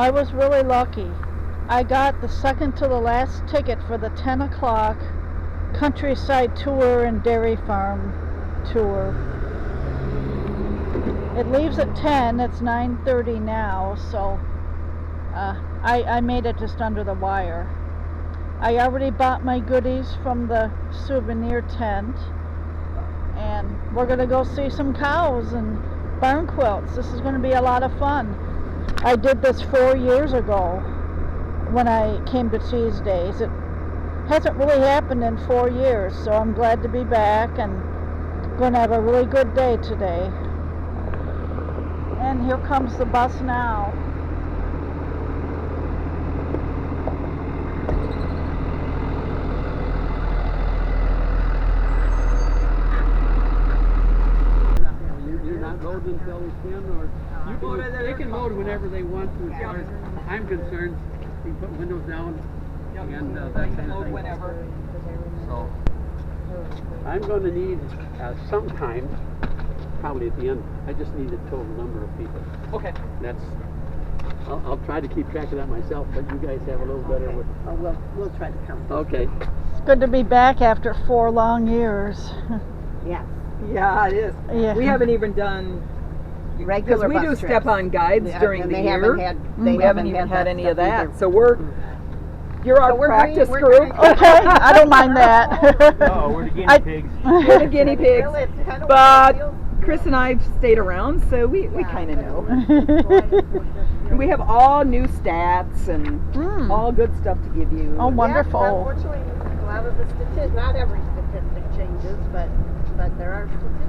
I was really lucky. I got the second to the last ticket for the 10 o'clock countryside tour and dairy farm tour. It leaves at 10, it's 9:30 now, so I made it just under the wire. I already bought my goodies from the souvenir tent, and we're going to go see some cows and barn quilts. This is going to be a lot of fun. I did this 4 years ago when I came to Cheese Days. It hasn't really happened in 4 years, so I'm glad to be back and going to have a really good day today. And here comes the bus now. You're not loading until it's 10, or they can load whenever they want to, as far as I'm concerned. You can put windows down and that kind of thing. Whenever. So I'm going to need sometime, probably at the end. I just need the total number of people. Okay. I'll try to keep track of that myself, but you guys have a little better with. Oh, we'll try to count. Okay. It's good to be back after 4 long years. Yeah. Yeah, it is. Yeah. We haven't even done Regular because we bus do trips. step-on guides Yeah, during and the they year. haven't We haven't even had any of that. either. So you're our So we're practice green, group. Okay, I don't mind that. Oh, we're the guinea pigs. We're the guinea pigs. Well, it's kind of But what Kris and I stayed around, so we kind of know. it And we have all new stats and all good stuff to give you. Oh, wonderful. Yeah, unfortunately, a lot of the statistics, not every statistic changes, but there are statistics.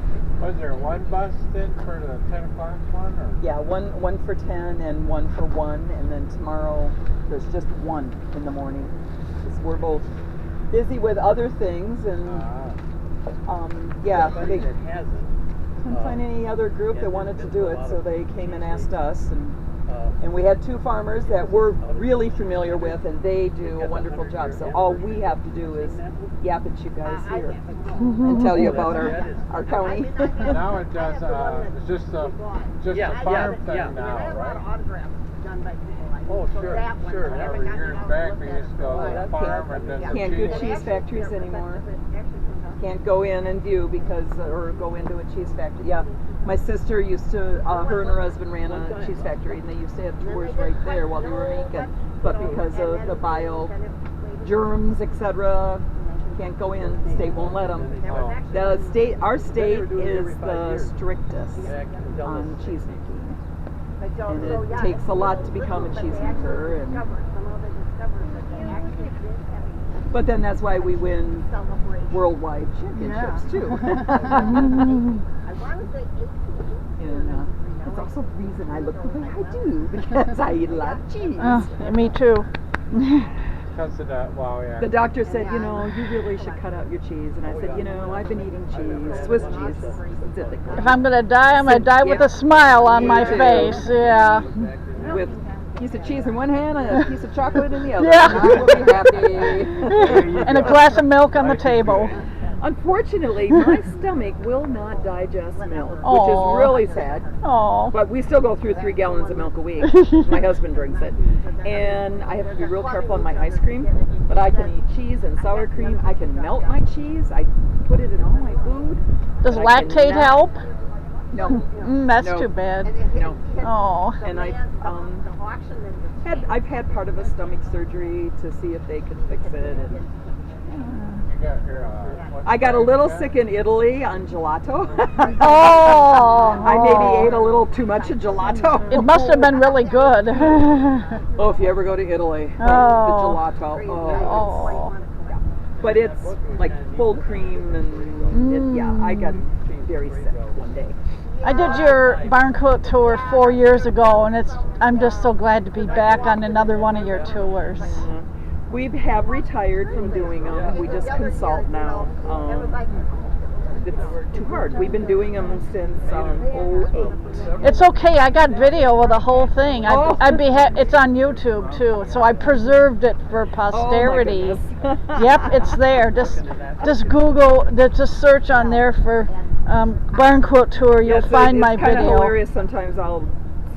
Was there one bus then for the 10 o'clock one? Or? Yeah, one for 10 and one for 1, and then tomorrow there's just 1 in the morning. 'Cause we're both busy with other things, and yeah, they That hasn't. couldn't find any other group that wanted to do it, so they came and asked us, and we had 2 farmers that we're really familiar with, and they do a wonderful job. So all we have to do is yap at you guys here and tell you about our county. Now it does. It's just a farm thing now, I had a lot of right? autographs done by people like Oh, so sure, that one, sure. I haven't Every gotten year out back and we looked used to go at to it. the farm and then Can't do cheese factories anymore. Can't go in and view or go into a cheese factory. Yeah, my sister used to, her and her husband ran a cheese factory, and they used to have tours right there while they were making. But because of the bio germs, etc., can't go in. State won't let them. Our state is the strictest on cheese making, and it takes a lot to become a cheesemaker. But then that's why we win worldwide championships too. And that's also the reason I look the way I do, because I eat a lot of cheese. Me too. Because of that, wow, yeah. The doctor said, you really should cut out your cheese. And I said, I've been eating cheese, Swiss cheese specifically. If I'm going to die, I'm going to die with a smile on my face. Yeah. With a piece of cheese in one hand and a piece of chocolate in the other. Yeah. And I will be happy. And a glass of milk on the table. Unfortunately, my stomach will not digest milk, Aw. which is really sad. Oh. But we still go through 3 gallons of milk a week. My husband drinks it. And I have to be real careful on my ice cream. But I can eat cheese and sour cream. I can melt my cheese. I put it in all my food. Does but I lactate cannot- help? No. That's No. too bad. No. Oh. And I've had part of a stomach surgery to see if they could fix it. And You got your, I got a little sick in Italy on gelato. Oh. I maybe ate a little too much of gelato. It must have been really good. Oh, if you ever go to Italy, the Oh. gelato. Oh. But it's like full cream, and I got very sick one day. I did your barn quilt tour 4 years ago, and I'm just so glad to be back on another one of your tours. We have retired from doing them. We just consult now. It's too hard. We've been doing them since 08. It's okay. I got video of the whole thing. It's on YouTube too, so I preserved it for posterity. Oh my goodness. Yep, it's there. Just Google, just search on there for barn quilt tour. You'll find my It's kind of video. hilarious. Sometimes I'll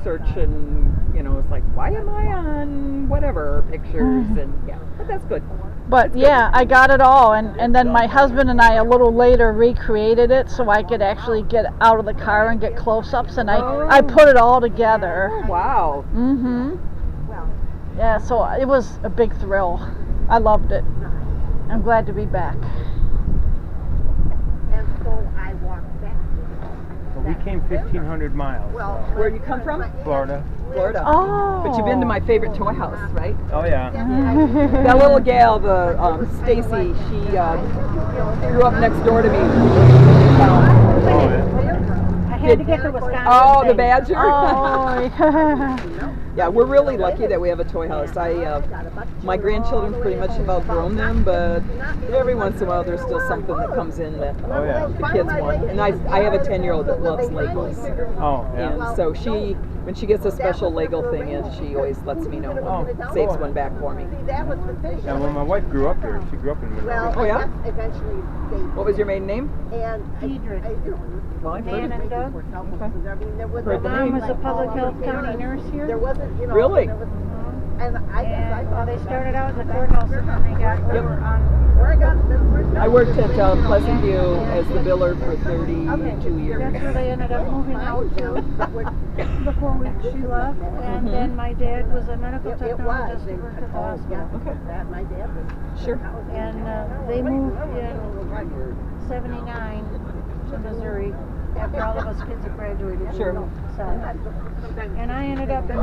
search and it's like like, why am I on whatever pictures? And yeah, but that's good. But yeah, I got it all, and then my husband and I a little later recreated it so I could actually get out of the car and get close-ups, and I put it all together. Oh, wow. Yeah, so it was a big thrill. I loved it. I'm glad to be back. And so I walked back. But we came 1,500 miles. Well, Where you come from? Florida. Florida. Oh. But you've been to my favorite toy house, right? Oh yeah. That little gal, the Stacy, she grew up next door to me. I had to get the Wisconsin Oh, the thing. badger. Oh, Yeah, we're really lucky that we have a toy house. My grandchildren pretty much have outgrown them, but every once in a while there's still something that comes in that Oh yeah. the kids want. And I have a 10-year-old that loves Legos. Oh yeah. And so when she gets a special Lego thing in, she always lets me know. Saves one back for me. That was the thing. Yeah, well, my wife grew up here. She grew up in Monroe. Oh, yeah? Eventually they. What was your maiden name? And Deidre. Well, I've heard of it. Heard Heard the name. was a public health county nurse here. There wasn't, Really? And I guess I thought they started out in the courthouse and then they got over on Oregon. I worked at Pleasant View as the biller for 32 years. That's where they ended up moving out to before she left. And then my dad was a medical technologist who worked at the hospital. That my dad was. Sure. And they moved in 79 to Missouri after all of us kids had graduated. Sure. So, and I ended up in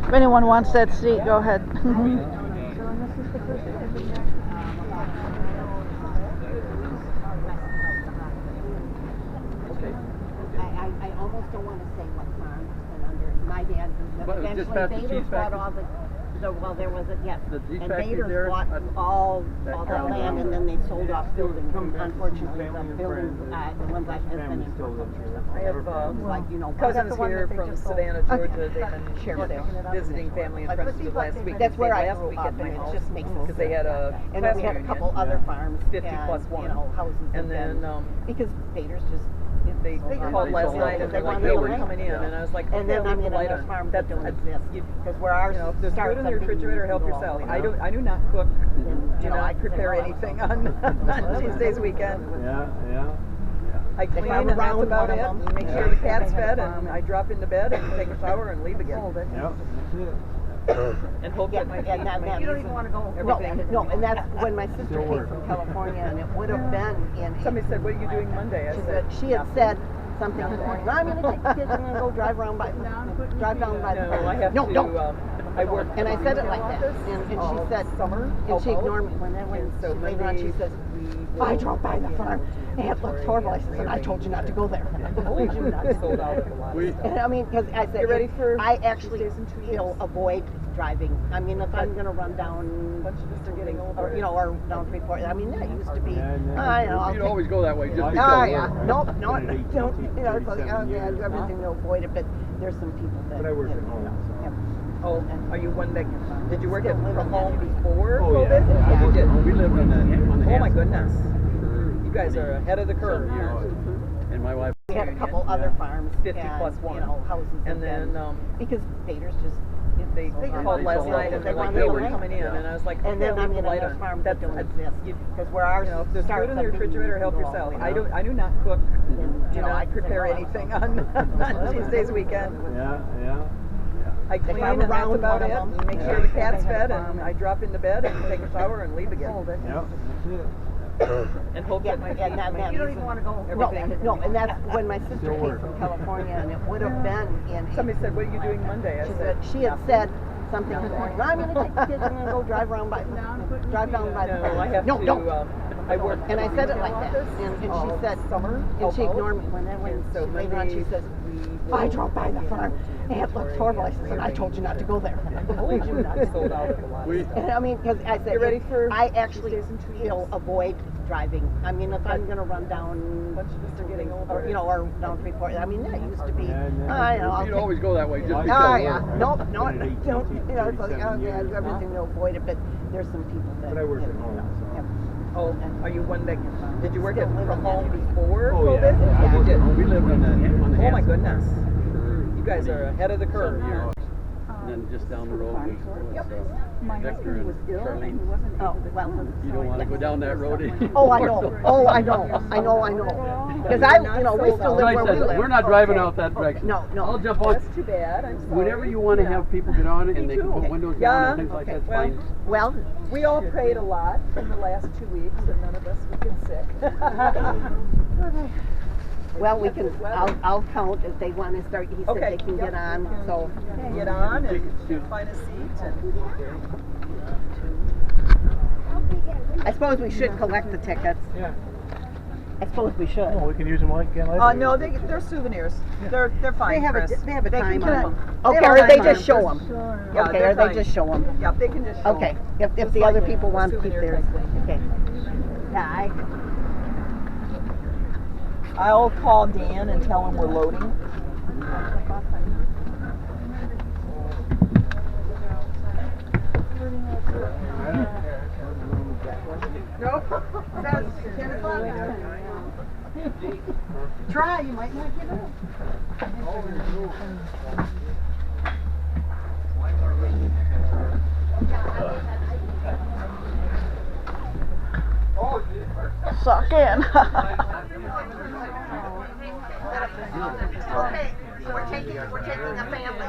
if anyone wants that seat, go ahead. So and this is the first time I've been back. I almost don't want to say what farm and under my dad. But just Eventually, past the Bader's cheese bought factory? all the well, there was a yes, The cheese and factory Bader's there? bought all the crown land, down. and then they sold off buildings. And Come unfortunately, family the and buildings, friends. the ones I have been Family in still for lives here. I have like cousins the one here that they from just sold? Savannah, Georgia. They've been visiting family and friends for the last week. That's where I last grew week up, at my and it house just makes because they had a and class then we had a reunion. couple other farms, 50 and, plus one. houses, And then because Bader's just. they called last night and they're like, hey, we're coming in, and I was like, And then leave I'm the in light another on. farm That's that don't that's- exist because where ours You know, if there's starts food in the something, refrigerator, help you go yourself. all I the way. do not cook. Do know, I not prepare say, well, anything on Tuesday's weekend. Yeah, yeah. I clean I'm and that's around about one it. of them. And make sure the cat's fed, and I drop into bed and take a shower and leave again. Yep, that's it. And hope that my Yeah, feet, that- my that- knees and everything. No, and that's when my sister Still came working. from California, and it would have been in. Somebody said, what are you doing Monday? I said, She had said something this morning. I'm going to take the kids and I'm going to go drive down by the no, I have no, to, don't. I work. And I said it like that, office and she all said, summer, and she help ignored out. me when So later on she Monday, says, we I will drove by the be farm and it looked horrible. I said, I told you not to go there. I told you not to sold out of a lot. We- And I mean, because I said, You ready for I actually Tuesdays and Tuesdays? avoid driving. I mean, if I'm going to run down, Bunch of us are getting older. or, or down 3-4, I mean, that used to be, Yeah, yeah. I know, I'll You'd take always go that way just because. Oh, yeah. work. Nope, I've no, been at AT&T don't. You know, it's like, 37 oh, yeah, I do years. everything to avoid it, but there's some people that. But I work at home, so. Oh, are you one that, did you work at from home before Oh, COVID? yeah. Yeah, you did. We lived on the Oh my Hanson goodness. for You guys are ahead of the curve. some years. And my wife. We had a couple other farms. 50 and, plus one. Houses. And then because Bader's just. they called last night and they're like, hey, we're coming in, and I was like, And then okay, I'm leave in the light another on. farm that don't exist because where ours You know, if there's starts food in the something, refrigerator, help you go all yourself. the way. I do not cook. Do You know, I not prepare say, well, anything on Tuesday's weekend. Yeah, yeah. I clean I'm and that's around about one it. of them. And make sure the cat's fed, and I drop into bed and take a shower and leave again. Yep, that's it. And hope Yeah, that my yeah, feet, that, my that, knees and everything. no, and that's when my sister Still came working. from California, and it would have been in. Somebody said, what are you doing Monday? I said, She had said something this morning. I'm going to take the kids and I'm going to go drive down by the no, I have no, to, don't. I work. And I said it like that, office and she all said, summer, and help she out. ignored me when So later on she Monday, says, we I will drove by the be farm and it looked horrible. I said, I told you not to go there. I told you not to sold out of a lot. We- And I mean, because I said, You ready for I actually Tuesdays and Tuesdays? avoid driving. I mean, if I'm going to run down, Bunch of us are getting older. or down 3-4, I mean, that used to be, Yeah, yeah. I know, I'll You'd take. always go that way just Oh, because. Oh, yeah. work. Nope, I've no, been at don't. AT&T You know, it's like, 37 oh, yeah, I do years. everything to avoid it, but there's some people that. But I work at home, so. Oh, are you one that, did you work at from home before Oh, COVID? yeah. Yeah, you did. We lived on the Oh my Hanson goodness. for You guys are ahead of the curve. some years. then just down the road was Victor and Charlene. Oh, well. You don't want to go down that road anymore. Oh, I know. Oh, I know. Because we still live where we live. We're not driving out that direction. No. I'll jump on. That's too bad. I'm sorry. Whenever you want to have people get on it and they can put windows down and things like that, it's fine. Well, We all prayed a lot in the last 2 weeks, and none of us would get sick. we can. I'll count if they want to start. He said Okay. they can get on. So Get on and find a seat. And I suppose we should collect the tickets. Yeah. I suppose we should. Oh, we can use them again later. no, they're souvenirs. They're fine. They have Chris. a time keep on them. them. They Okay, have or a they time just on show them. them. Yeah, Okay, they're or they fine. just show them. Yeah, they can just show Okay, 'em. if Just the like other a people want to keep souvenir theirs. type thing. Okay. Yeah, I'll call Dan and tell him we're loading. No, that's 10 o'clock. Try, you might not get it. Suck in. Okay, so we're taking a family.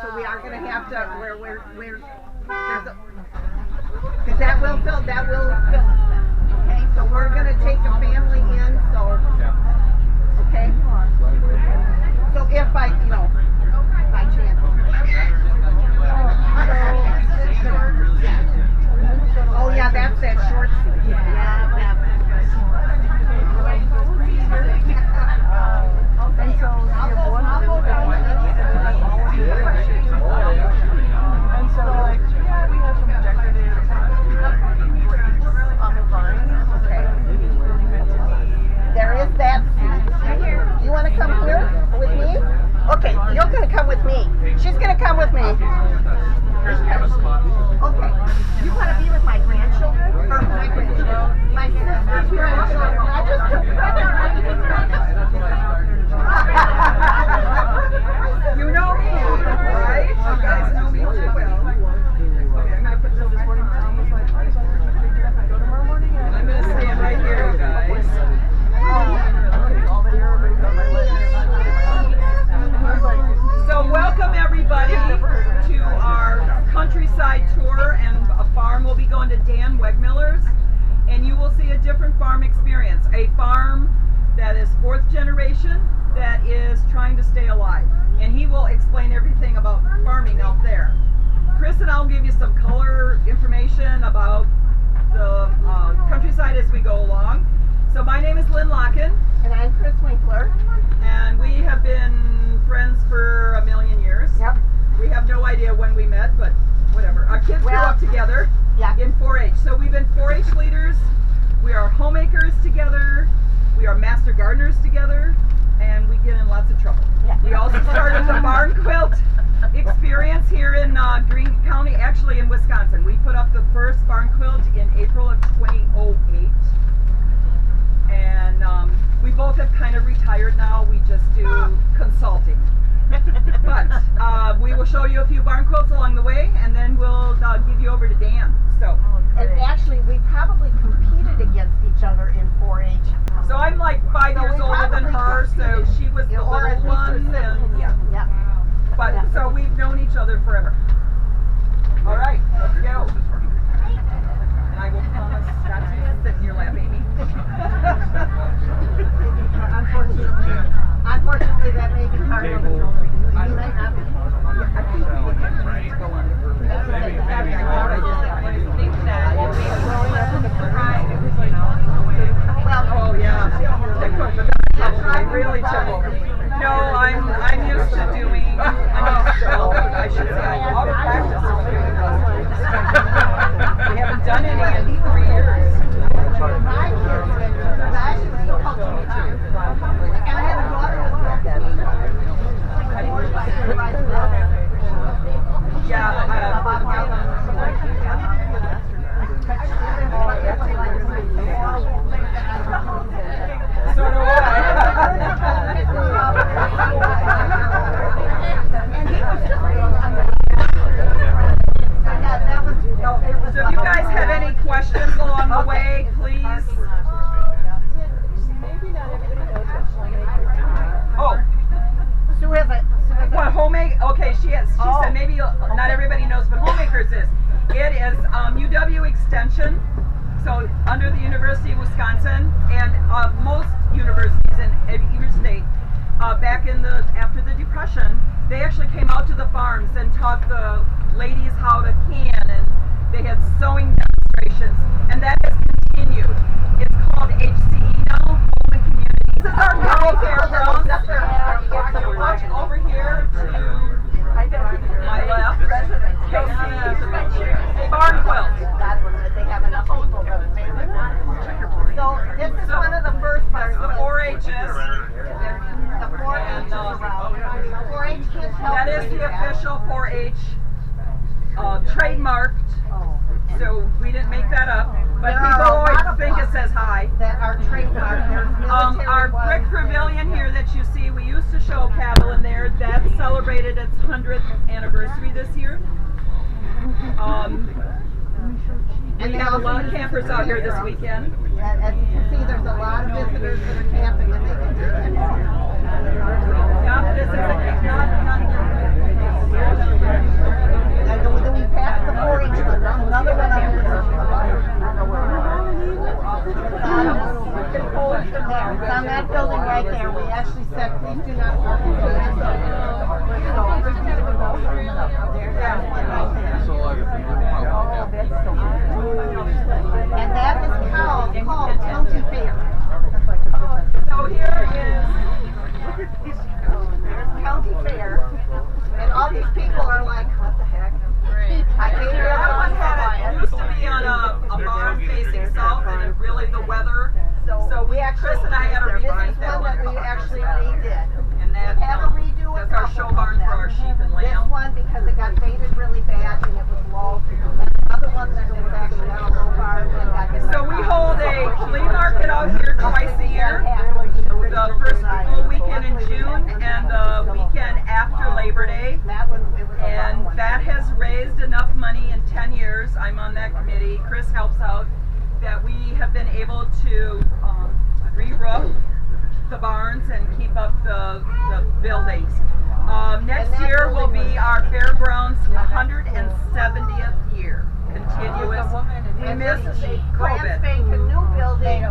So we are gonna have to, because that will fill us then. Okay, so we're gonna take a family in, so, okay? So if by chance. Oh yeah, that's that short seat. Yeah. And so I'll go down. And so, we have some decorative on the vines. Okay. There is that seat. You want to come here with me? Okay, you're going to come with me. She's going to come with me. Okay. You want to be with my grandchildren? Or my grandchildren? My sister's grandchildren. I just took You know me, right? You guys know me too well. Okay, I'm gonna put this morning. Tom was like, "Go tomorrow morning." And I'm gonna stand right here, you guys. So welcome everybody to our countryside tour, and a farm. We'll be going to Dan Wegmueller's, and you will see a different farm experience. A farm that is 4th generation, that is trying to stay alive. And he will explain everything about farming out there. Kris and I will give you some color information about the countryside as we go along. So my name is Lynn Lokken. And I'm Kris Winkler. And we have been friends for a million years. Yep. We have no idea when we met, but whatever. Our kids grew up together in 4-H. So we've been 4-H leaders. We are homemakers together. We are master gardeners together. And we get in lots of trouble. Yeah. We also started the barn quilt experience here in Greene County, actually in Wisconsin. We put up the first barn quilt in April of 2008. And we both have kind of retired now. We just do consulting. But we will show you a few barn quilts along the way, and then we'll give you over to Dan. So. And actually, we probably competed against each other in 4-H. So I'm like 5 years older than her, so she was the little one, and yeah. But so we've known each other forever. All right, let's go. And I will promise homemade, please. Maybe not everybody knows what homemakers are. Oh, Sue has a. what homemade? Okay, she said maybe not everybody knows what homemakers is. It is UW Extension, so under the University of Wisconsin, and most universities in either state. Back after the Depression, they actually came out to the farms and taught the ladies how to can, and they had sewing demonstrations, and that has continued. It's called HCE now, Home and Community. This is our rural fairgrounds. Watch over here to my left. You'll see a barn quilt. They have enough people to So this is one of the first That's the 4-H's. The 4-H around. 4-H kids help. That is the official 4-H trademarked. So we didn't make that up. But There people are a lot always of think it blocks says hi. that are trademarked. There's military Our ones. brick pavilion here that you see, we used to show cattle in there. That celebrated its 100th anniversary this year. We have a lot of campers out here this weekend. As you can see, there's a lot of visitors that are camping and they can do that. Yeah, this is And then we passed the 4-H one. There's another one up there. It's on that building right there. We actually said, please do not park in here. There's one right there. And that is called County Fair. So here is There's County Fair. And all these people are like, what the heck? I came here that one once. used to be on a barn facing south, and really the weather. So Chris and I had to This repaint is that one that one. we actually redid. And that, We had to redo a that's our couple show of barn them. for our sheep and This lamb. one because it got faded really bad and it was low. And another one that was actually on a low bar and got. So we hold a flea market out here twice a year. The first full weekend in June and the weekend after Labor Day. That one, it was a And long one. that has raised enough money in 10 years. I'm on that committee. Kris helps out. That we have been able to re-roof the barns and keep up the buildings. Next year will be our fairgrounds 170th year. Continuous. We And missed this is a brand COVID. spanking new building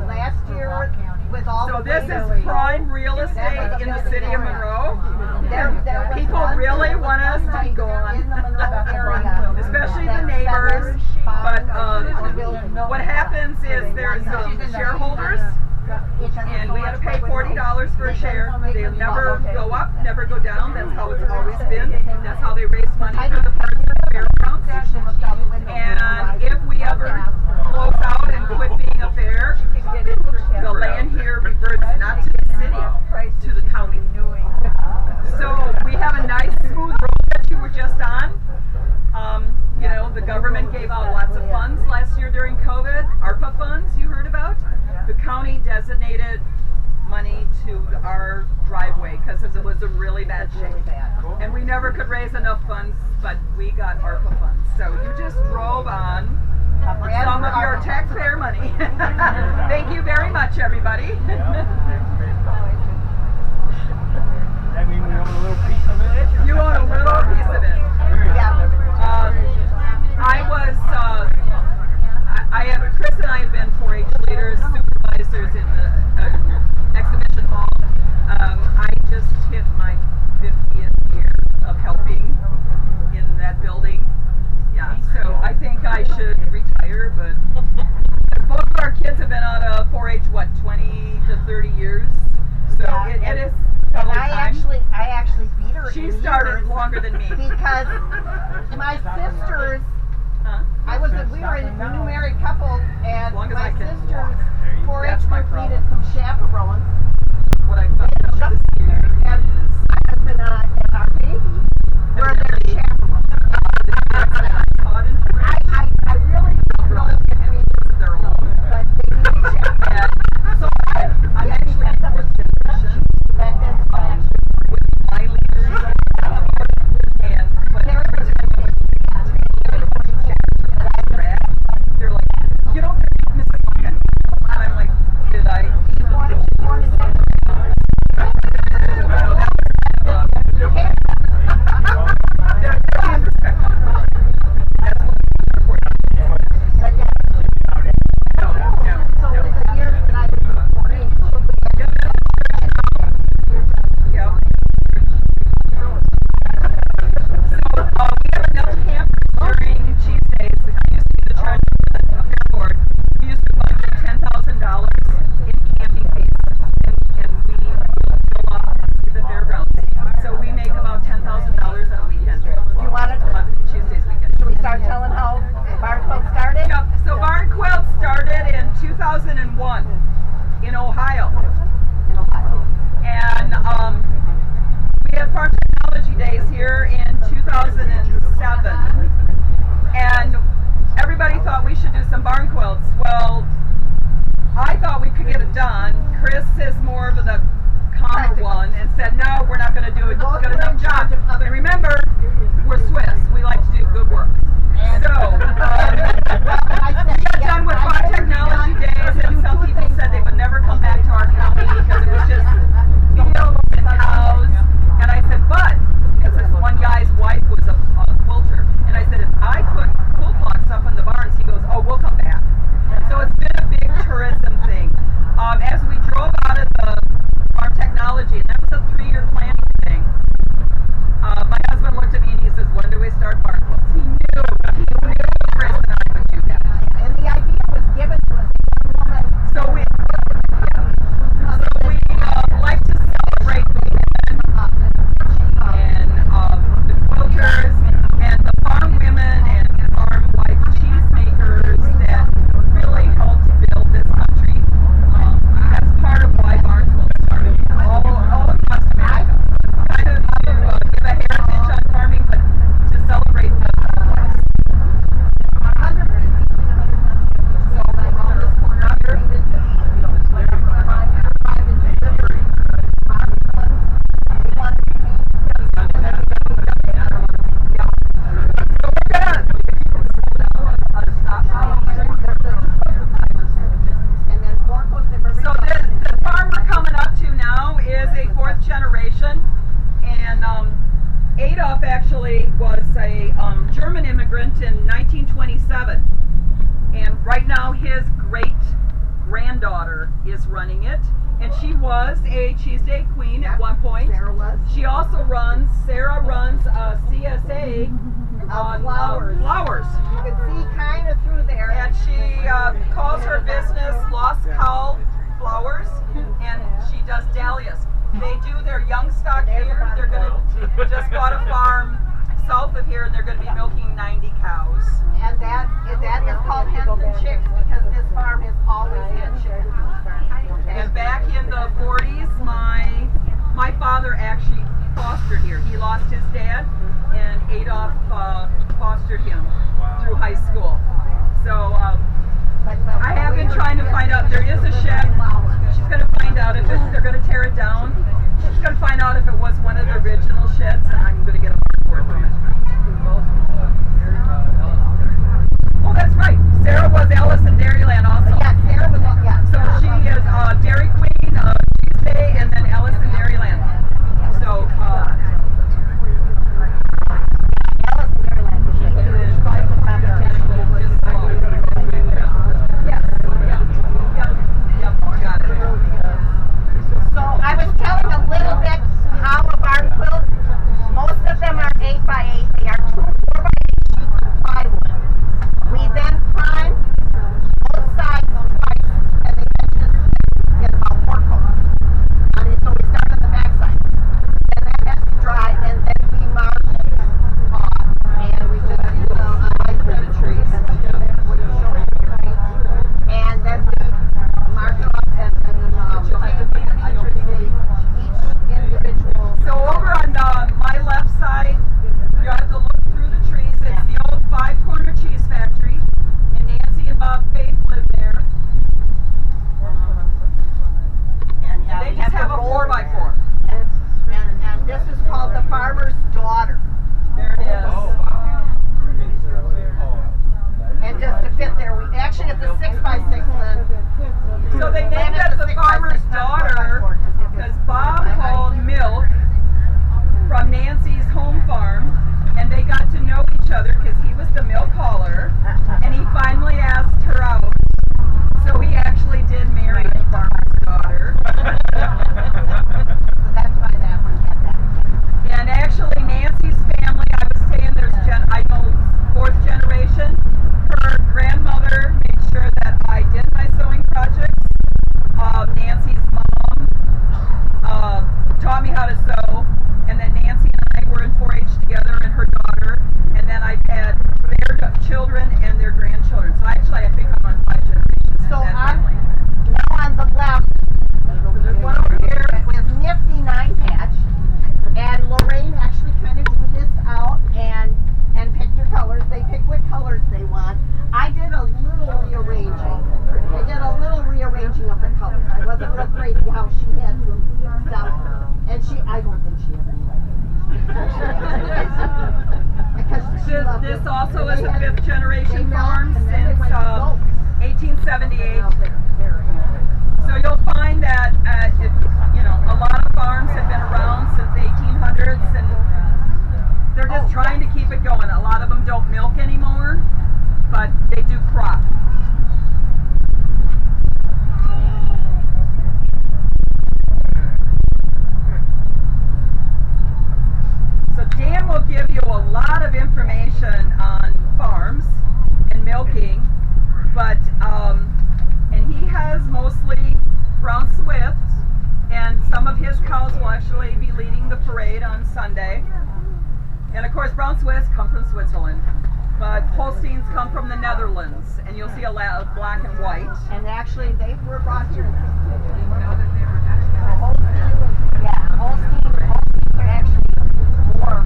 last year with all So the this waivers. is prime real estate in the city of Monroe. There was People one really that want us to be in gone. the Monroe area. Especially the That neighbors. sellers, But buyers, what happens is there's shareholders, and we had to pay $40 for a share. They'll never go up, never go down. That's how it's always been. That's how they raise money for the parks and fairgrounds. And if we ever close out and quit being a fair, the land here reverts not to the city, to the county. So we have a nice smooth road that you were just on. You know, the government gave out lots of funds last year during COVID, ARPA funds you heard about. The county designated money to our driveway because it was in really bad shape. And we never could raise enough funds, but we got ARPA funds. So you just drove on some of your taxpayer money. Thank you very much, everybody. That mean we own a little piece of it? You own a little piece of it. Kris and I have been 4-H leaders, supervisors in the exhibition hall. I just hit my 50th year of helping in that building. Yeah, so I think I should retire, but both of our kids have been out of 4-H, 20 to 30 years. So it is And probably I time. actually beat her. She in started years longer than me. because my sisters. Huh? We were a new married couple, and long as my I can sisters' walk. 4-H That's my group problem. needed some chaperones. What I found out this year And my husband and our baby were their chaperones. I really don't know if it means, their own. but they needed chaperones. And so I'm actually in the fourth generation with my leaders. And but every time I they're like, you don't this is more of the calmer one, and said, no, we're not going to do a good enough job. And remember, we're Swiss. We like to do good work. So, we got done with our technology days, and some people said they would never come back to our county because it was just fields and cows. And I said, but, because this one guy's wife was a quilter, and I said, if I put quilt log stuff in the barns, he goes, oh, we'll come back. So it's been a big tourism thing. As we drove out of the farm technology, and that was a 3-year planning thing, my husband looked at me and he says, when do we start barn quilts? He knew Kris and I would do that. And the idea was given to us. So we like to celebrate the women and the quilters and the farm women and farm wife cheesemakers that really helped build this country. That's part of why barn quilts started all across America. Kind of to give a heritage on farming, but to celebrate the wives. So around this corner here, so the farm we're coming up to now is a 4th generation, and Adolf actually was a German immigrant in 1927, and right now his great-granddaughter is running it, and she was a Cheese Day queen at one point. Sarah was. She also runs CSA on flowers. You can see kind of through there. And she calls her business Lost Cow Flowers, and she does dahlias. They do their young stock here. They're gonna just bought a farm south of here, and they're gonna be milking 90 cows. And that is called hens and chicks because this farm has always had chickens. And back in the 40s, my father actually fostered here. He lost his dad, and Adolf fostered him through high school. So I have been trying to find out. There is a shed. She's going to find out if they're going to tear it down. She's going to find out if it was one of the original sheds, and I'm going to get a board from it. Oh, that's right. Sarah was Alice in Dairyland also. Yeah, Sarah was. Yeah. So she is Dairy Queen, Tuesday, and then Alice in Dairyland. So, Alice in Dairyland. got it. So I was telling a little bit how a barn quilt. Most of them are 8x8. They are 2 4x8 sheets of plywood. We then prime both sides twice, and they just get about 4 coats. So we start on the back side, and that has to dry, and then we mark it off, and we just use a light printed trees. And then we mark it off, and then each individual. So over on my left side, you have to look through the trees. It's the old 5-corner cheese factory, and Nancy and Bob Faith live there. And they just have a 4x4. And this is called the farmer's daughter. There it is. And just to fit there, we actually it's a 6x6 then. So they named it the farmer's daughter because Bob hauled milk from Nancy's home farm, and they got to know each other because he was the milk hauler, and he finally asked her out. So he actually did marry the farmer's daughter. So that's why that one had that. And actually, Nancy's family, I was saying I know 4th generation. Her grandmother made sure that I did my sewing projects. Nancy's mom taught me how to sew, and then Nancy and I were 78. So you'll find that a lot of farms have been around since the 1800s, and they're just trying to keep it going. A lot of them don't milk anymore, but they do crop. So Dan will give you a lot of information on farms and milking, but and he has mostly brown Swifts, and some of his cows will actually be leading the parade on Sunday. And of course, brown Swifts come from Switzerland, but Holsteins come from the Netherlands, and you'll see a lot of black and white. And actually, they were brought here in 1621. Holstein are actually more,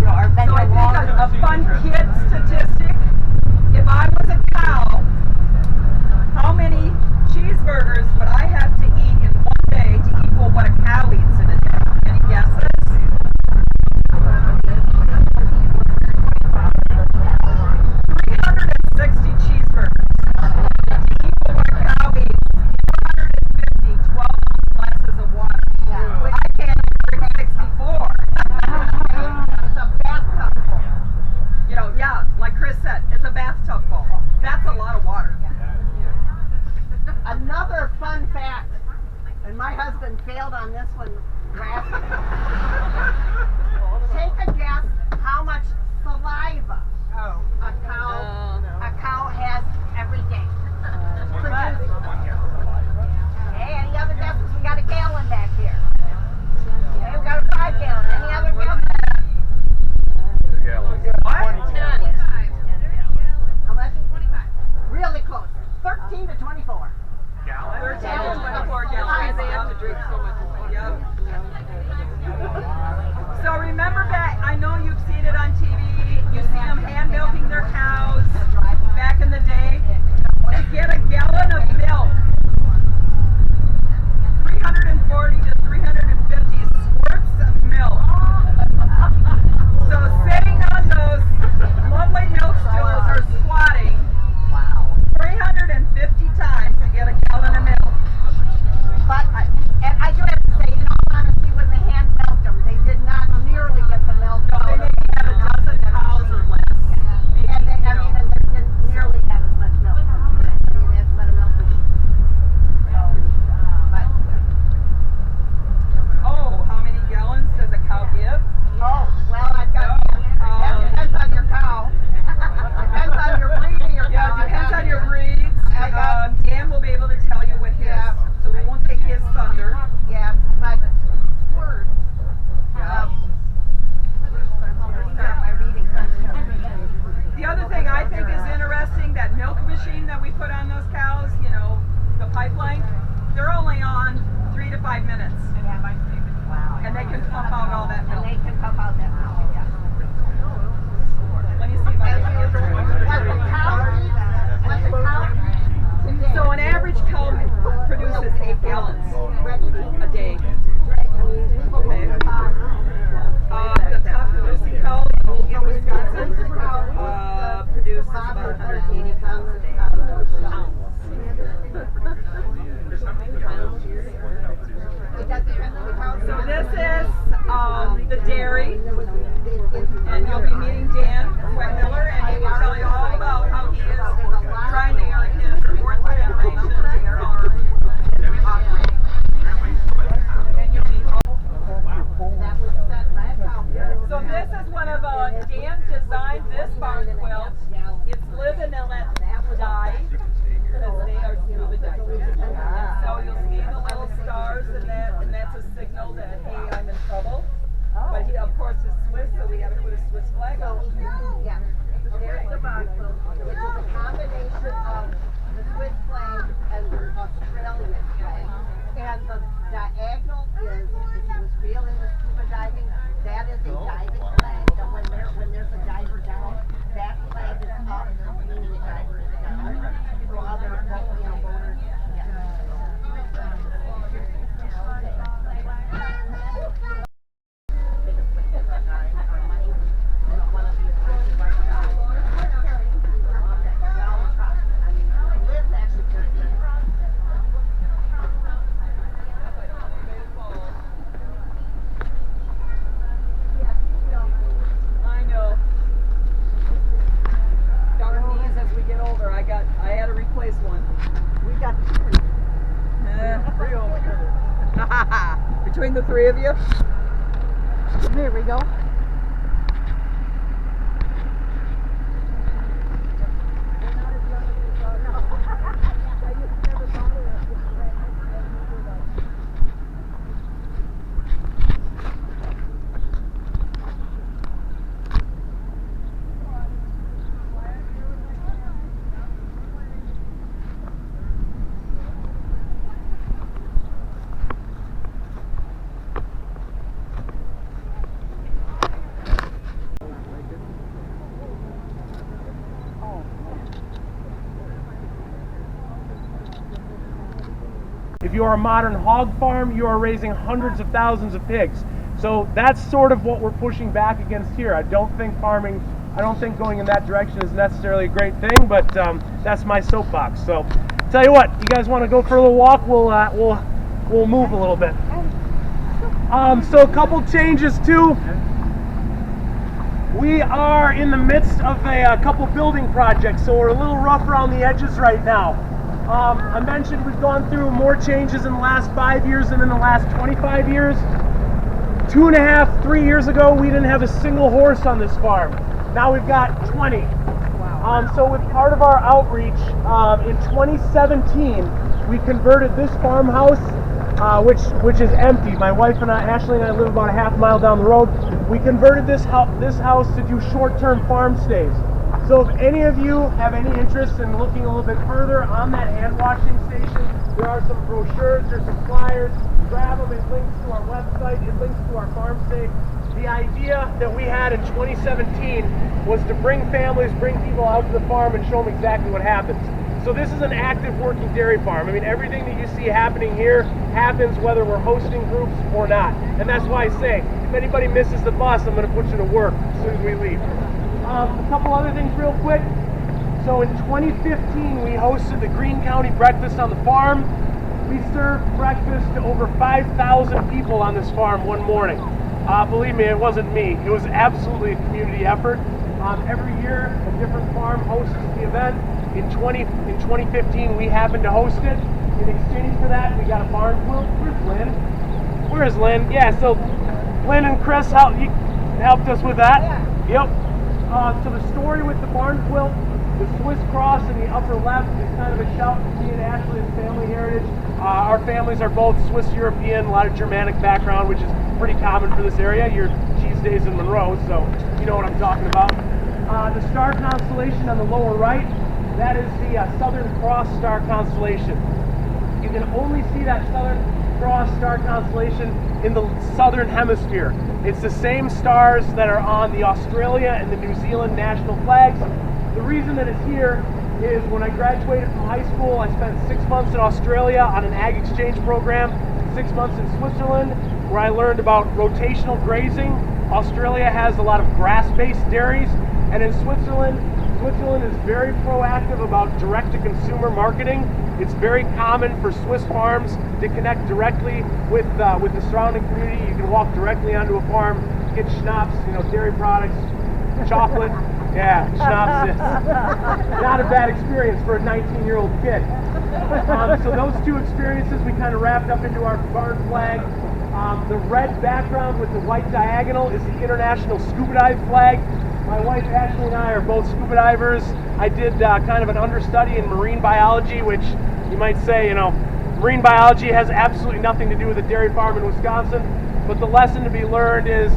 are been So I think a fun kid statistic, if I was a cow, how many cheeseburgers would I have to eat in one day to equal what a cow eats in a day? Any guesses? 360 cheeseburgers to equal what a cow eats. 250, 12 glasses of water. I can't drink 64. It's a bathtub full. Yeah, like Kris said, it's a bathtub full. That's a lot of water. Another fun fact, and my husband failed on this one last year. Take a guess how much saliva a cow has every day. Produces. Hey, any other guesses? We got a gallon back here. Okay, we got a 5 gallon. Any other guesses? How much? 25. Really close. 13 to 24. 13 to 24 gallons. They have to drink so much. Yep. So remember back, I know you've seen it on TV, you see them hand milking their cows back in the day. To get a gallon of milk, 340 to 350 squirts of milk. So sitting on those lovely milk stools or squatting 350 times to get a gallon of milk. But I do have to say, in all honesty, when they hand milked them, they did not nearly get the milk. No, they maybe had a dozen cows or less. Maybe, And they didn't nearly have as much milk. That's what a milk machine. But, oh, how many gallons does a cow give? well, I've got, that depends on your cow. Depends on your breed of your cow. Yeah, it depends on your breeds. Dan will be able to tell you what his, so we won't take his thunder. Yeah, but squirt. Yeah. Start my reading. The other thing I think is interesting, that milk machine that we put on those cows, the pipeline, they're only on 3 to 5 minutes. Wow. And they can pump out all that And milk. they can pump out that milk, yeah. Let me see if I can get What the cow eats today. So an average cow produces 8 gallons a day. Okay. The top producing cow in Wisconsin produces about 180 pounds a day. So this is the dairy, and you'll be meeting Dan Wegmueller, and he will tell you all about how he is trying to earn his 4th generation farm operating. And you'll meet So this is one of Dan designed this barn quilt. It's live and let die, because they are scuba divers. So you'll see the little stars in that, and that's a signal that, hey, I'm in trouble. But he, of course, is Swiss, so we got to put a Swiss flag on. Yeah. There's the barn quilt, which is a combination of the Swiss flag and the Australian flag. And the diagonal is, if you was real into scuba diving, that is a diving flag. And when there's a diver down, that flag is up, meaning the diver is down. So other boaters, got Between the three of you? There we go. If you are a modern hog farm, you are raising hundreds of thousands of pigs. So that's sort of what we're pushing back against here. I don't think going in that direction is necessarily a great thing, but that's my soapbox. So tell you what, you guys want to go for a little walk? We'll move a little bit. So a couple changes too. We are in the midst of a couple building projects, so we're a little rough around the edges right now. I mentioned we've gone through more changes in the last 5 years than in the last 25 years. 2.5, 3 years ago, we didn't have a single horse on this farm. Now we've got 20. Wow. So with part of our outreach, in 2017, we converted this farmhouse, which is empty. My wife and I, Ashley and I, live about a half mile down the road. We converted this house to do short-term farm stays. So if any of you have any interest in looking a little bit further on that hand washing station, there are some brochures, there's some flyers. Grab them, it links to our website, it links to our farm stay. The idea that we had in 2017 was to bring families, bring people out to the farm and show them exactly what happens. So this is an active working dairy farm. I mean, everything that you see happening here happens whether we're hosting groups or not. And that's why I say, if anybody misses the bus, I'm going to put you to work as soon as we leave. A couple other things real quick. So in 2015, we hosted the Greene County Breakfast on the Farm. We served breakfast to over 5,000 people on this farm one morning. Believe me, it wasn't me. It was absolutely a community effort. Every year, a different farm hosts the event. In 2015, we happened to host it. In exchange for that, we got a barn quilt. Where's Lynn? Where is Lynn? Yeah, so Lynn and Kris helped us with that. Yeah. Yep. So the story with the barn quilt, the Swiss cross in the upper left is kind of a shout to me and Ashley's family heritage. Our families are both Swiss European, a lot of Germanic background, which is pretty common for this area. Your cheese days in Monroe, so you know what I'm talking about. The star constellation on the lower right, that is the Southern Cross star constellation. You can only see that Southern Cross star constellation in the southern hemisphere. It's the same stars that are on the Australia and the New Zealand national flags. The reason that it's here is when I graduated from high school, I spent 6 months in Australia on an ag exchange program, 6 months in Switzerland, where I learned about rotational grazing. Australia has a lot of grass-based dairies, and in Switzerland is very proactive about direct-to-consumer marketing. It's very common for Swiss farms to connect directly with the surrounding community. You can walk directly onto a farm, get schnapps, dairy products, chocolate. Yeah, schnapps is not a bad experience for a 19-year-old kid. So those two experiences we kind of wrapped up into our barn flag. The red background with the white diagonal is the International Scuba Dive flag. My wife Ashley and I are both scuba divers. I did kind of an understudy in marine biology, which you might say, marine biology has absolutely nothing to do with a dairy farm in Wisconsin. But the lesson to be learned is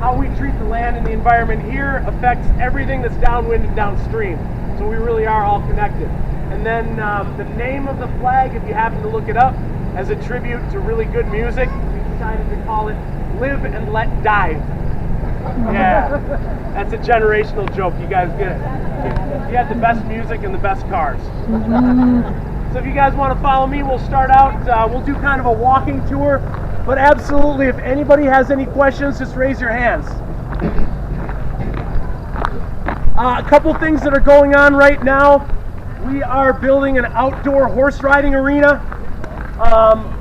how we treat the land and the environment here affects everything that's downwind and downstream. So we really are all connected. And then the name of the flag, if you happen to look it up, as a tribute to really good music, we decided to call it Live and Let Dive. Yeah, that's a generational joke. You guys get it. You had the best music and the best cars. So if you guys want to follow me, we'll start out. We'll do kind of a walking tour. But absolutely, if anybody has any questions, just raise your hands. A couple things that are going on right now. We are building an outdoor horse riding arena.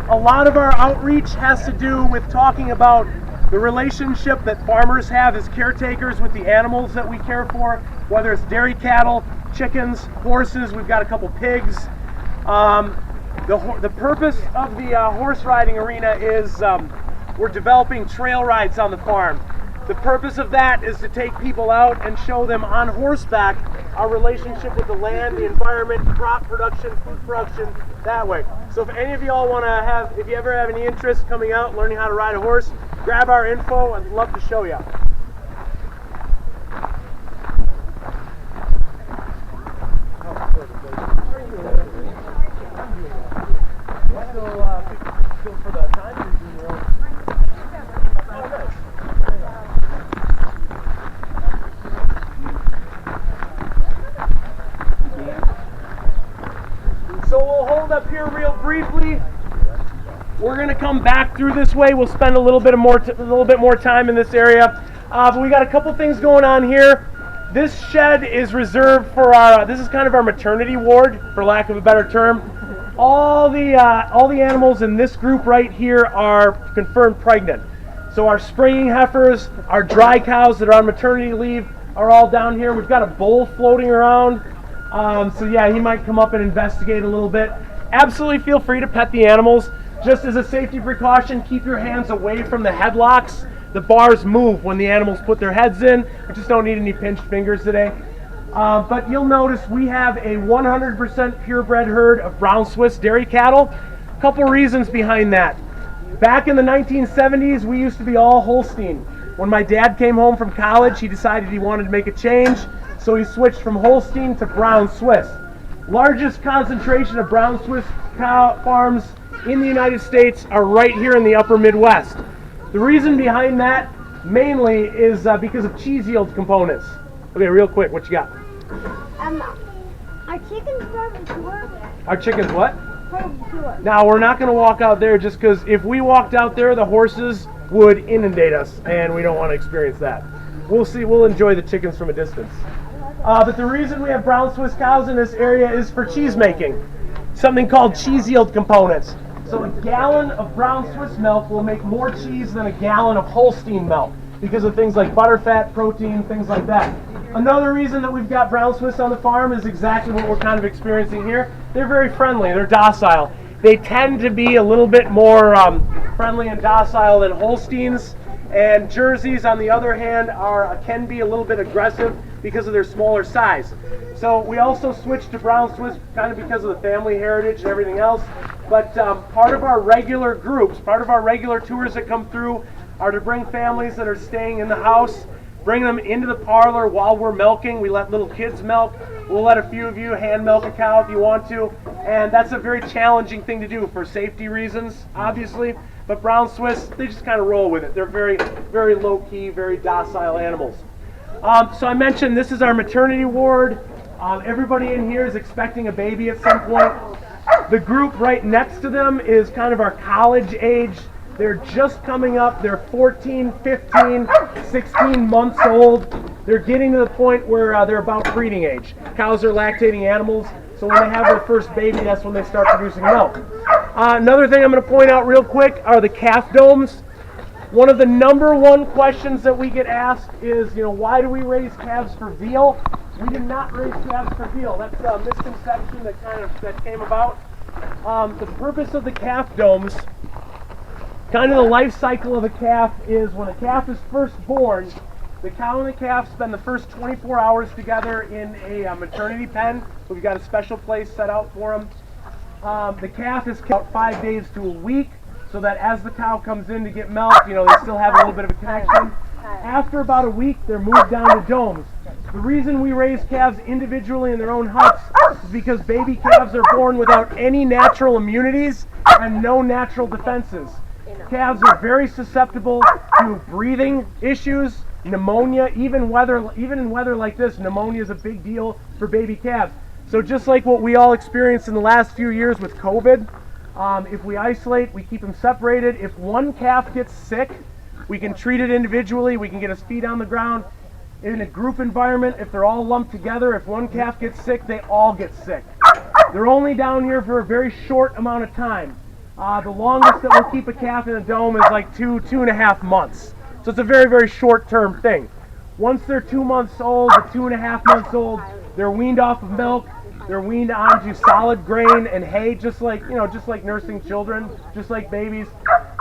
A lot of our outreach has to do with talking about the relationship that farmers have as caretakers with the animals that we care for, whether it's dairy cattle, chickens, horses, we've got a couple pigs. The purpose of the horse riding arena is we're developing trail rides on the farm. The purpose of that is to take people out and show them on horseback our relationship with the land, the environment, crop production, food production, that way. So if any of y'all want to have, if you ever have any interest coming out, learning how to ride a horse, grab our info. I'd love to show you. So we'll hold up here real briefly. We're going to come back through this way. We'll spend a little bit more time in this area. But we got a couple things going on here. This shed is reserved for our. This is kind of our maternity ward, for lack of a better term. All the animals in this group right here are confirmed pregnant. So our springing heifers, our dry cows that are on maternity leave are all down here. We've got a bull floating around. So yeah, he might come up and investigate a little bit. Absolutely feel free to pet the animals. Just as a safety precaution, keep your hands away from the headlocks. The bars move when the animals put their heads in. We just don't need any pinched fingers today. But you'll notice we have a 100% purebred herd of brown Swiss dairy cattle. A couple reasons behind that. Back in the 1970s, we used to be all Holstein. When my dad came home from college, he decided he wanted to make a change. So he switched from Holstein to brown Swiss. Largest concentration of brown Swiss cow farms in the United States are right here in the upper Midwest. The reason behind that mainly is because of cheese yield components. Okay, real quick, what you got? Our chickens started to work. Our chickens what? Now, we're not going to walk out there just because if we walked out there, the horses would inundate us, and we don't want to experience that. We'll see. We'll enjoy the chickens from a distance. But the reason we have brown Swiss cows in this area is for cheese making. Something called cheese yield components. So a gallon of brown Swiss milk will make more cheese than a gallon of Holstein milk because of things like butterfat, protein, things like that. Another reason that we've got brown Swiss on the farm is exactly what we're kind of experiencing here. They're very friendly. They're docile. They tend to be a little bit more friendly and docile than Holsteins. And Jerseys, on the other hand, can be a little bit aggressive because of their smaller size. So we also switched to brown Swiss kind of because of the family heritage and everything else. But part of our regular groups, part of our regular tours that come through are to bring families that are staying in the house, bring them into the parlor while we're milking. We let little kids milk. We'll let a few of you hand milk a cow if you want to. And that's a very challenging thing to do for safety reasons, obviously. But brown Swiss, they just kind of roll with it. They're very, very low-key, very docile animals. So I mentioned this is our maternity ward. Everybody in here is expecting a baby at some point. The group right next to them is kind of our college age. They're just coming up. They're 14, 15, 16 months old. They're getting to the point where they're about breeding age. Cows are lactating animals, so when they have their first baby, that's when they start producing milk. Another thing I'm going to point out real quick are the calf domes. One of the number one questions that we get asked is, why do we raise calves for veal? We did not raise calves for veal. That's a misconception that came about. The purpose of the calf domes, kind of the life cycle of a calf, is when a calf is first born, the cow and the calf spend the first 24 hours together in a maternity pen. So we've got a special place set out for them. The calf is kept 5 days to a week, so that as the cow comes in to get milk, they still have a little bit of a connection. After about a week, they're moved down to domes. The reason we raise calves individually in their own huts is because baby calves are born without any natural immunities and no natural defenses. Calves are very susceptible to breathing issues, pneumonia. Even in weather like this, pneumonia is a big deal for baby calves. So just like what we all experienced in the last few years with COVID, if we isolate, we keep them separated. If one calf gets sick, we can treat it individually. We can get his feet on the ground. In a group environment, if they're all lumped together, if one calf gets sick, they all get sick. They're only down here for a very short amount of time. The longest that we'll keep a calf in a dome is like 2.5 months. So it's a very, very short-term thing. Once they're 2 months old or 2.5 months old, they're weaned off of milk. They're weaned onto solid grain and hay, just like nursing children, just like babies.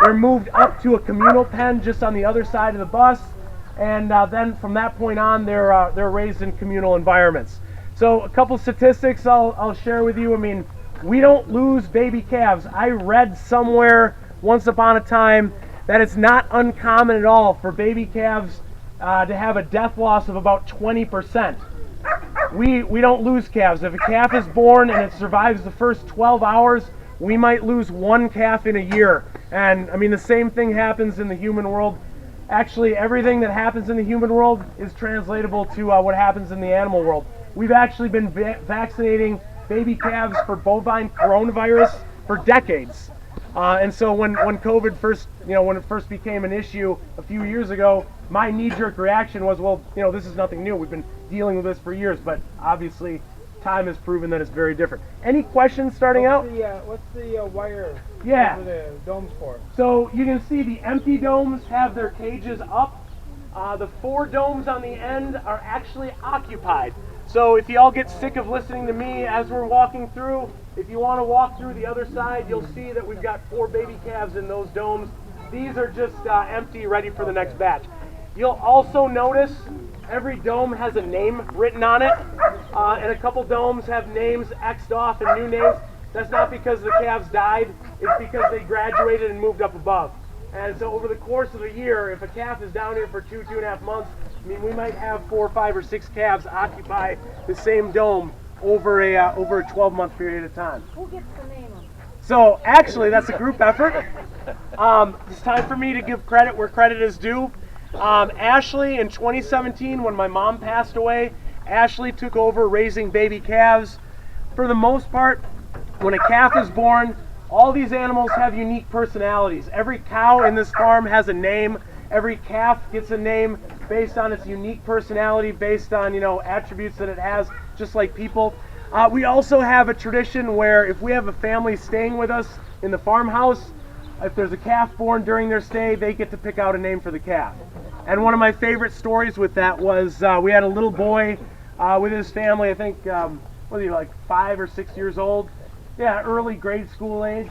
They're moved up to a communal pen just on the other side of the bus, and then from that point on, they're raised in communal environments. So a couple statistics I'll share with you. I mean, we don't lose baby calves. I read somewhere once upon a time that it's not uncommon at all for baby calves to have a death loss of about 20%. We don't lose calves. If a calf is born and it survives the first 12 hours, we might lose one calf in a year. And I mean, the same thing happens in the human world. Actually, everything that happens in the human world is translatable to what happens in the animal world. We've actually been vaccinating baby calves for bovine coronavirus for decades. And so when COVID first, when it first became an issue a few years ago, my knee-jerk reaction was, well, this is nothing new. We've been dealing with this for years, but obviously time has proven that it's very different. Any questions starting out? What's the wire Yeah. over the domes for? So you can see the empty domes have their cages up. The 4 domes on the end are actually occupied. So if you all get sick of listening to me as we're walking through, if you want to walk through the other side, you'll see that we've got 4 baby calves in those domes. These are just empty, ready for the next batch. You'll also notice every dome has a name written on it, and a couple domes have names X'd off and new names. That's not because the calves died, it's because they graduated and moved up above. And so over the course of a year, if a calf is down here for 2.5 months, I mean, we might have 4, 5, or 6 calves occupy the same dome over a 12-month period of time. Who gets the name of it? So actually, that's a group effort. It's time for me to give credit where credit is due. Ashley, in 2017, when my mom passed away, Ashley took over raising baby calves. For the most part, when a calf is born, all these animals have unique personalities. Every cow in this farm has a name. Every calf gets a name based on its unique personality, based on attributes that it has, just like people. We also have a tradition where if we have a family staying with us in the farmhouse, if there's a calf born during their stay, they get to pick out a name for the calf. And one of my favorite stories with that was we had a little boy with his family, I think, was he like 5 or 6 years old? Yeah, early grade school age.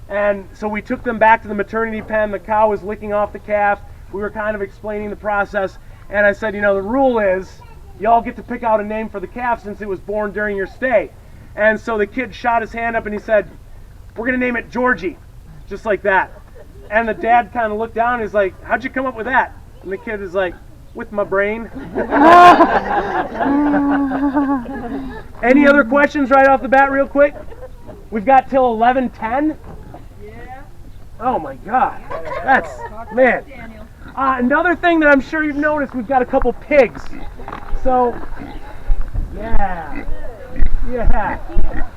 And so we took them back to the maternity pen. The cow was licking off the calf. We were kind of explaining the process. And I said, the rule is y'all get to pick out a name for the calf since it was born during your stay. And so the kid shot his hand up and he said, we're going to name it Georgie. Just like that. And the dad kind of looked down and he's like, how'd you come up with that? And the kid is like, with my brain. Any other questions right off the bat real quick? We've got till 11:10? Yeah. Oh my God. That's, man. Another thing that I'm sure you've noticed, we've got a couple pigs. So, yeah.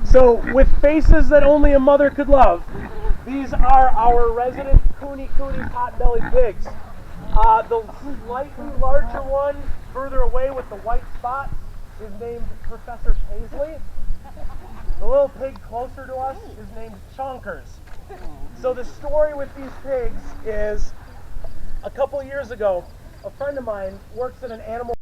So with faces that only a mother could love, these are our resident Cooney pot-bellied pigs. The slightly larger one, further away with the white spots, is named Professor Paisley. The little pig closer to us is named Chonkers. So the story with these pigs is, a couple years ago, a friend of mine works at an animal